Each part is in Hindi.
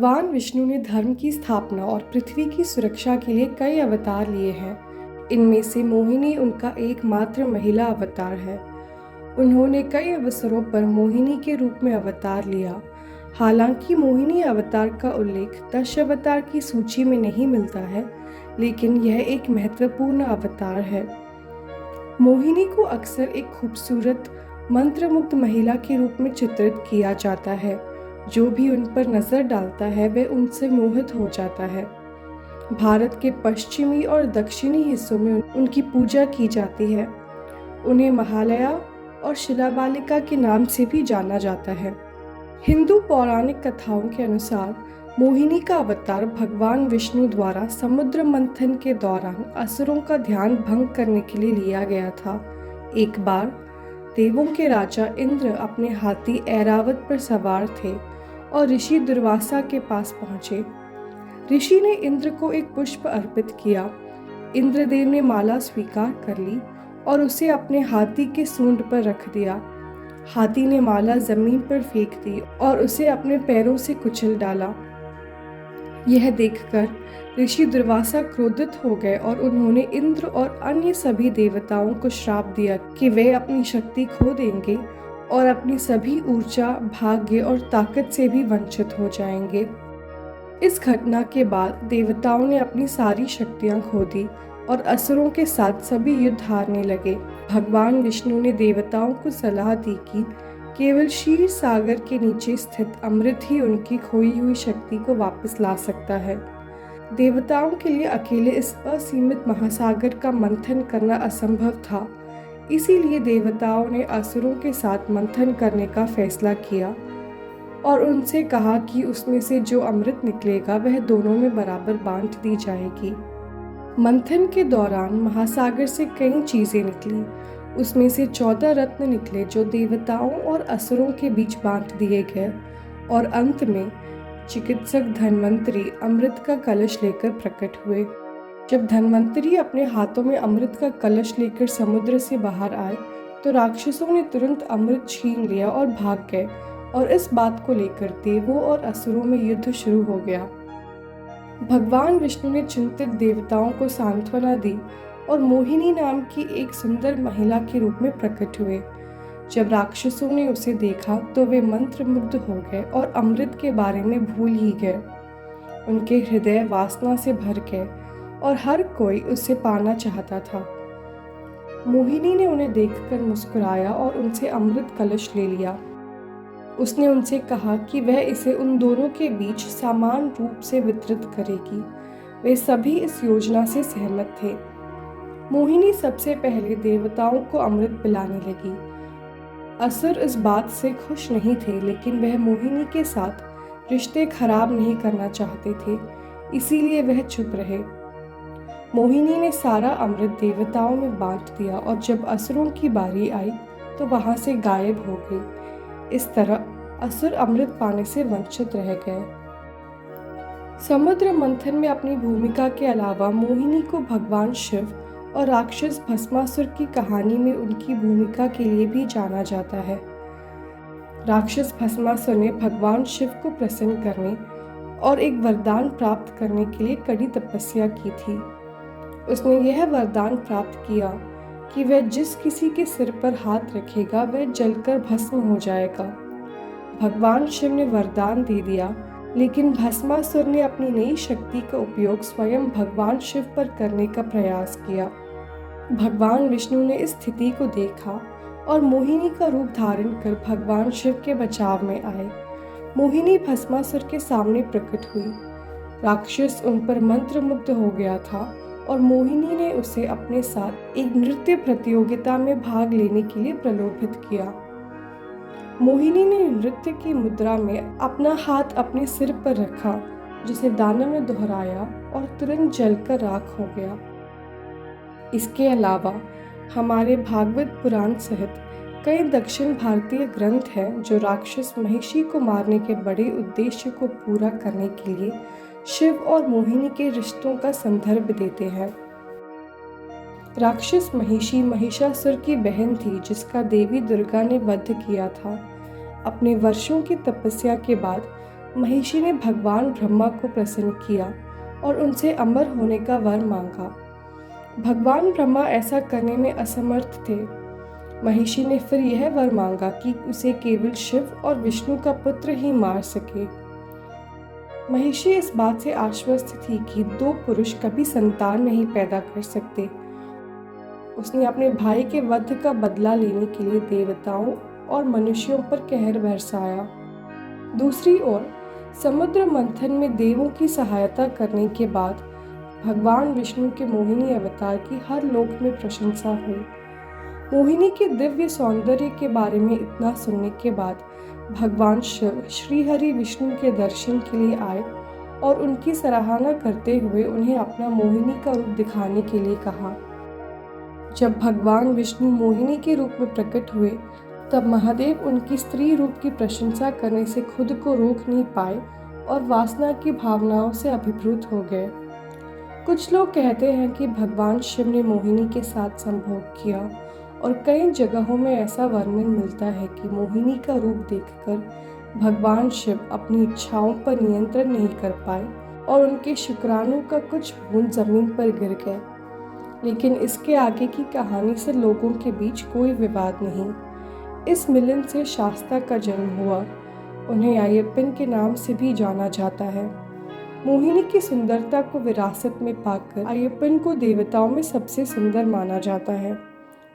भगवान विष्णु ने धर्म की स्थापना और पृथ्वी की सुरक्षा के लिए कई अवतार लिए हैं। इनमें से मोहिनी उनका एकमात्र महिला अवतार है। उन्होंने कई अवसरों पर मोहिनी के रूप में अवतार लिया। हालांकि मोहिनी अवतार का उल्लेख दशावतार की सूची में नहीं मिलता है, लेकिन यह एक महत्वपूर्ण अवतार है। मोहिनी को अक्सर एक खूबसूरत मंत्रमुग्ध महिला के रूप में चित्रित किया जाता है। जो भी उन पर नजर डालता है वह उनसे मोहित हो जाता है। भारत के पश्चिमी और दक्षिणी हिस्सों में उनकी पूजा की जाती है। उन्हें महालया और शिलाबालिका के नाम से भी जाना जाता है। हिंदू पौराणिक कथाओं के अनुसार मोहिनी का अवतार भगवान विष्णु द्वारा समुद्र मंथन के दौरान असुरों का ध्यान भंग करने के लिए लिया गया था। एक बार देवों के राजा इंद्र अपने हाथी ऐरावत पर सवार थे और ऋषि दुर्वासा के पास पहुंचे। ऋषि ने इंद्र को एक पुष्प अर्पित किया। इंद्रदेव ने माला स्वीकार कर ली और उसे अपने हाथी के सूंड पर रख दिया। हाथी ने माला जमीन पर फेंक दी और उसे अपने पैरों से कुचल डाला। यह देखकर ऋषि दुर्वासा क्रोधित हो गए और उन्होंने इंद्र और अन्य सभी देवताओं को श्राप दिया कि वे अपनी शक्ति खो देंगे और अपनी सभी ऊर्जा, भाग्य और ताकत से भी वंचित हो जाएंगे। इस घटना के बाद देवताओं ने अपनी सारी शक्तियां खो दी और असुरों के साथ सभी युद्ध हारने लगे। भगवान विष्णु ने देवताओं को सलाह दी कि केवल क्षीर सागर के नीचे स्थित अमृत ही उनकी खोई हुई शक्ति को वापस ला सकता है। देवताओं के लिए अकेले इस असीमित महासागर का मंथन करना असंभव था। इसीलिए देवताओं ने असुरों के साथ मंथन करने का फैसला किया और उनसे कहा कि उसमें से जो अमृत निकलेगा वह दोनों में बराबर बांट दी जाएगी। मंथन के दौरान महासागर से कई चीजें निकली। उसमें से 14 रत्न निकले जो देवताओं और असुरों के बीच बांट दिए गए और अंत में चिकित्सक धन्वंतरी अमृत का कलश लेकर प्रकट हुए। जब धन्वंतरी अपने हाथों में अमृत का कलश लेकर समुद्र से बाहर आए तो राक्षसों ने तुरंत अमृत छीन लिया और भाग गए और इस बात को लेकर देवों और असुरों में युद्ध शुरू हो गया। भगवान विष्णु ने चिंतित देवताओं को सांत्वना दी और मोहिनी नाम की एक सुंदर महिला के रूप में प्रकट हुए। जब राक्षसों ने उसे देखा तो वे मंत्रमुग्ध हो गए और अमृत के बारे में भूल ही गए। उनके हृदय वासना से भर गए और हर कोई उसे पाना चाहता था। मोहिनी ने उन्हें देखकर मुस्कुराया और उनसे अमृत कलश ले लिया। उसने उनसे कहा कि वह इसे उन दोनों के बीच समान रूप से वितरित करेगी। वे सभी इस योजना से सहमत थे। मोहिनी सबसे पहले देवताओं को अमृत पिलाने लगी। असुर इस बात से खुश नहीं थे, लेकिन वह मोहिनी के साथ रिश्ते खराब नहीं करना चाहते थे, इसीलिए वह चुप रहे। मोहिनी ने सारा अमृत देवताओं में बांट दिया और जब असुरों की बारी आई तो वहां से गायब हो गई। इस तरह असुर अमृत पाने से वंचित रह गए। समुद्र मंथन में अपनी भूमिका के अलावा मोहिनी को भगवान शिव और राक्षस भस्मासुर की कहानी में उनकी भूमिका के लिए भी जाना जाता है। राक्षस भस्मासुर ने भगवान शिव को प्रसन्न करने और एक वरदान प्राप्त करने के लिए कड़ी तपस्या की थी। उसने यह वरदान प्राप्त किया कि वह जिस किसी के सिर पर हाथ रखेगा वह जलकर भस्म हो जाएगा। भगवान शिव ने वरदान दे दिया, लेकिन भस्मासुर ने अपनी नई शक्ति का उपयोग स्वयं भगवान शिव पर करने का प्रयास किया। भगवान विष्णु ने इस स्थिति को देखा और मोहिनी का रूप धारण कर भगवान शिव के बचाव में आए। मोहिनी भस्मासुर के सामने प्रकट हुई। राक्षस उन पर मंत्रमुग्ध हो गया था और मोहिनी ने उसे अपने साथ एक नृत्य प्रतियोगिता में भाग लेने के लिए प्रलोभित किया। मोहिनी ने नृत्य की मुद्रा में अपना हाथ अपने सिर पर रखा, जिसे दानव ने दोहराया और तुरंत जलकर राख हो गया। इसके अलावा हमारे भागवत पुराण सहित कई दक्षिण भारतीय ग्रंथ हैं जो राक्षस महिषी को मारने के बड़े उद्देश्य को पूरा करने के लिए शिव और मोहिनी के रिश्तों का संदर्भ देते हैं। राक्षस महिषी महिषासुर की बहन थी जिसका देवी दुर्गा ने वध किया था। अपने वर्षों की तपस्या के बाद महिषी ने भगवान ब्रह्मा को प्रसन्न किया और उनसे अमर होने का वर मांगा। भगवान ब्रह्मा ऐसा करने में असमर्थ थे। महिषी ने फिर यह वर मांगा कि उसे केवल शिव और विष्णु का पुत्र ही मार सके। महिषी इस बात से आश्वस्त थी कि दो पुरुष कभी संतान नहीं पैदा कर सकते। उसने अपने भाई के वध का बदला लेने के लिए देवताओं और मनुष्यों पर कहर बरसाया। दूसरी ओर समुद्र मंथन में देवों की सहायता करने के बाद भगवान विष्णु के मोहिनी अवतार की हर लोक में प्रशंसा हुई। मोहिनी के दिव्य सौंदर्य के बारे में इतना सुनने के बाद भगवान शिव श्रीहरि विष्णु के दर्शन के लिए आए और उनकी सराहना करते हुए उन्हें अपना मोहिनी का रूप दिखाने के लिए कहा। जब भगवान विष्णु मोहिनी के रूप में प्रकट हुए तब महादेव उनकी स्त्री रूप की प्रशंसा करने से खुद को रोक नहीं पाए और वासना की भावनाओं से अभिभूत हो गए। कुछ लोग कहते हैं कि भगवान शिव ने मोहिनी के साथ संभोग किया और कई जगहों में ऐसा वर्णन मिलता है कि मोहिनी का रूप देखकर भगवान शिव अपनी इच्छाओं पर नियंत्रण नहीं कर पाए और उनके शुक्राणु का कुछ बूंद जमीन पर गिर गए। लेकिन इसके आगे की कहानी से लोगों के बीच कोई विवाद नहीं। इस मिलन से शास्ता का जन्म हुआ। उन्हें अय्यप्पन के नाम से भी जाना जाता है। मोहिनी की सुंदरता को विरासत में पाकर अय्यप्पन को देवताओं में सबसे सुंदर माना जाता है।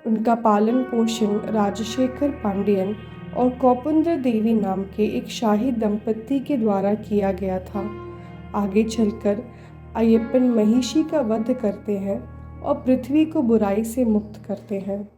उनका पालन पोषण राजशेखर पांडियन और कौपुंद्र देवी नाम के एक शाही दंपति के द्वारा किया गया था। आगे चलकर अय्यप्पन महिषी का वध करते हैं और पृथ्वी को बुराई से मुक्त करते हैं।